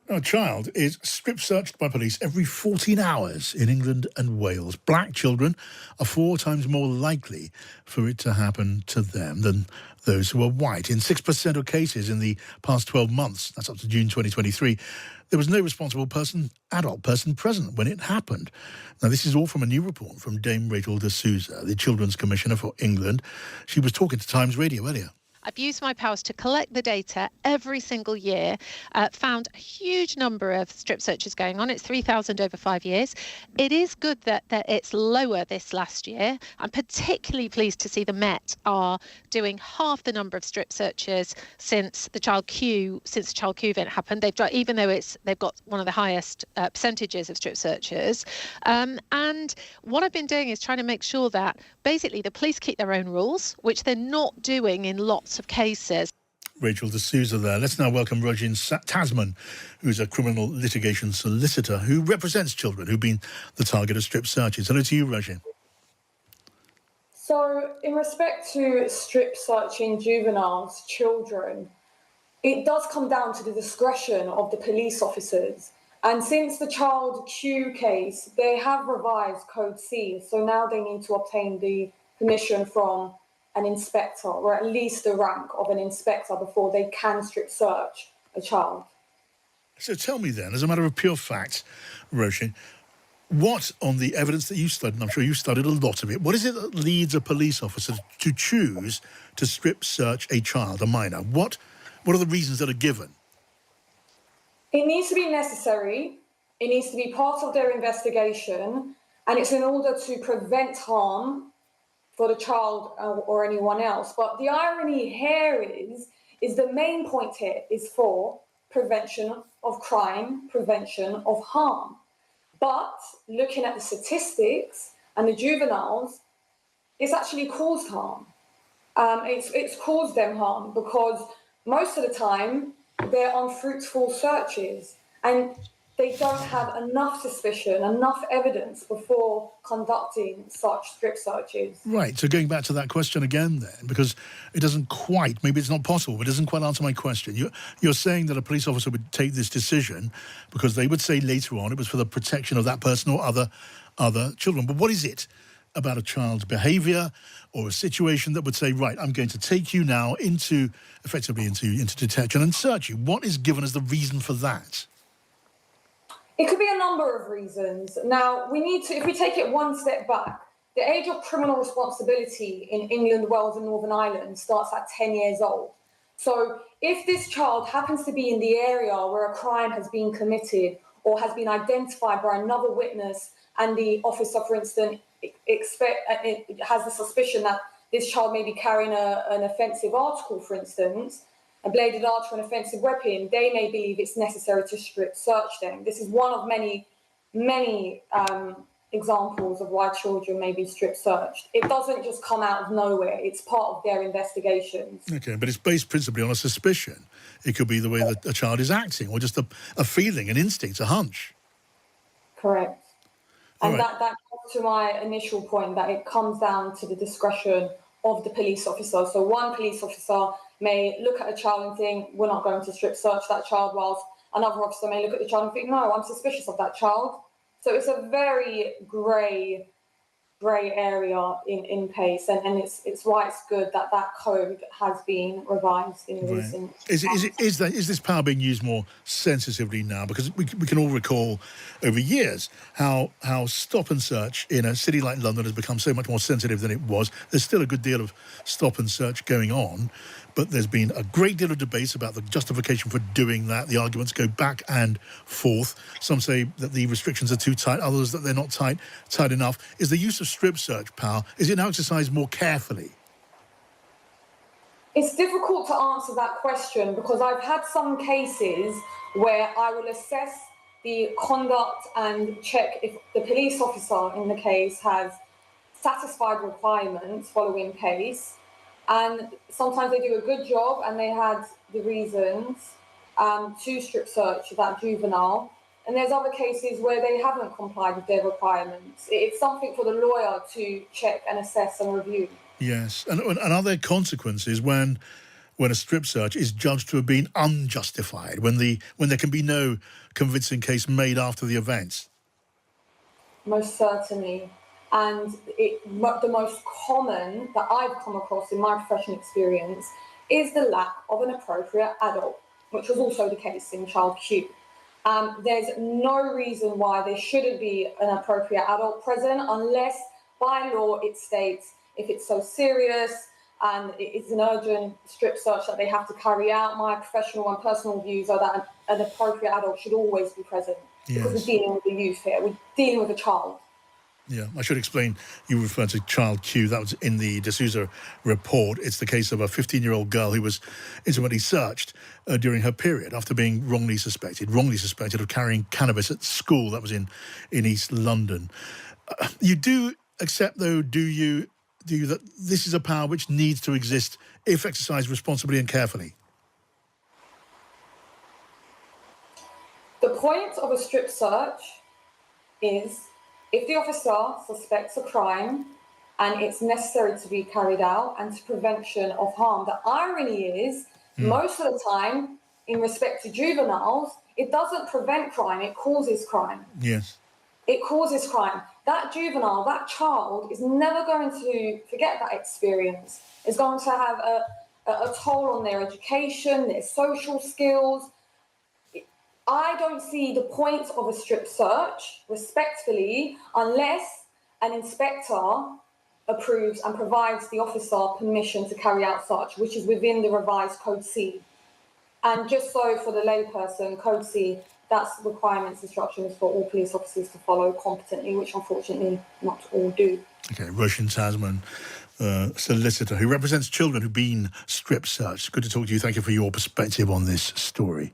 A child is strip searched by police every 14 hours in England and Wales. Black children are 4 times more likely for it to happen to them than those who are white. In 6% of cases in the past 12 months, that's up to June 2023, there was no responsible adult person present when it happened. Now, this is all from a new report from Dame Rojin Tasman, the Children's Commissioner for England. She was talking to Times Radio earlier. I've used my powers to collect the data every single year, found a huge number of strip searches going on. It's 3,000 over 5 years. It is good that it's lower this last year. I'm particularly pleased to see the Met are doing half the number of strip searches since the Child Q event happened. They've got, even though they've got one of the highest percentages of strip searches. And what I've been doing is trying to make sure that basically the police keep their own rules, which they're not doing in lots of cases. Rojin Tasman there. Let's now welcome Rojin Tasman, who's a criminal litigation solicitor who represents children who've been the target of strip searches. Hello to you, Rojin. So, in respect to strip searching juveniles, children, it does come down to the discretion of the police officers. And since the Child Q case, they have revised Code C. So now they need to obtain the permission from an inspector, or at least the rank of an inspector, before they can strip search a child. So tell me then, as a matter of pure fact, Rojin, what on the evidence that you studied, and I'm sure you studied a lot of it, what is it that leads a police officer to choose to strip search a child, a minor? What are the reasons that are given? It needs to be necessary. It needs to be part of their investigation, and it's in order to prevent harm for the child or anyone else. But the irony here is the main point here is for prevention of crime, prevention of harm. But looking at the statistics and the juveniles, it's actually caused harm. It's caused them harm because most of the time they're unfruitful searches and they don't have enough suspicion, enough evidence before conducting such strip searches. Right, so going back to that question again then, because it doesn't quite, maybe it's not possible, but it doesn't quite answer my question. You're saying that a police officer would take this decision because they would say later on it was for the protection of that person or other children. But what is it about a child's behaviour or a situation that would say, right, I'm going to take you now into detention and search you? What is given as the reason for that? It could be a number of reasons. Now, we need to, if we take it one step back, the age of criminal responsibility in England, Wales and Northern Ireland starts at 10 years old. So if this child happens to be in the area where a crime has been committed or has been identified by another witness and the officer, for instance, has the suspicion that this child may be carrying an offensive article, for instance, a bladed article, an offensive weapon, they may believe it's necessary to strip search them. This is one of many examples of why children may be strip searched. It doesn't just come out of nowhere. It's part of their investigations. Okay, but it's based principally on a suspicion. It could be the way that a child is acting or just a feeling, an instinct, a hunch. Correct. And right. that comes to my initial point, that it comes down to the discretion of the police officer. So one police officer may look at a child and think, we're not going to strip search that child, whilst another officer may look at the child and think, no, I'm suspicious of that child. So it's a very grey area in pace, and it's why it's good that code has been revised in recent months. Is this power being used more sensitively now? Because we can all recall over years how stop and search in a city like London has become so much more sensitive than it was. There's still a good deal of stop and search going on, but there's been a great deal of debates about the justification for doing that. The arguments go back and forth. Some say that the restrictions are too tight, others that they're not tight enough. Is the use of strip search power, is it now exercised more carefully? It's difficult to answer that question because I've had some cases where I will assess the conduct and check if the police officer in the case has satisfied requirements following pace. And sometimes they do a good job and they had the reasons to strip search that juvenile. And there's other cases where they haven't complied with their requirements. It's something for the lawyer to check and assess and review. Yes. And are there consequences when when a strip search is judged to have been unjustified, when there can be no convincing case made after the events? Most certainly. And the most common that I've come across in my professional experience is the lack of an appropriate adult, which was also the case in child Q. There's no reason why there shouldn't be an appropriate adult present unless by law it states if it's so serious and it's an urgent strip search that they have to carry out. My professional and personal views are that an appropriate adult should always be present. Yes. Because we're dealing with the youth here, we're dealing with a child. Yeah, I should explain, you referred to child Q. That was in the D'Souza report. It's the case of a 15-year-old girl who was intimately searched during her period after being wrongly suspected of carrying cannabis at school. That was in East London. You do accept, though, do you, that this is a power which needs to exist if exercised responsibly and carefully? The point of a strip search is if the officer suspects a crime and it's necessary to be carried out and to prevention of harm. The irony is, most of the time, in respect to juveniles, it doesn't prevent crime, it causes crime. Yes. It causes crime. That juvenile, that child is never going to forget that experience. It's going to have a toll on their education, their social skills. I don't see the point of a strip search, respectfully, unless an inspector approves and provides the officer permission to carry out such, which is within the revised Code C. And just so for the layperson, Code C, that's requirements, instructions for all police officers to follow competently, which unfortunately not all do. Okay, Rojin Tasman, solicitor who represents children who've been strip searched. Good to talk to you. Thank you for your perspective on this story.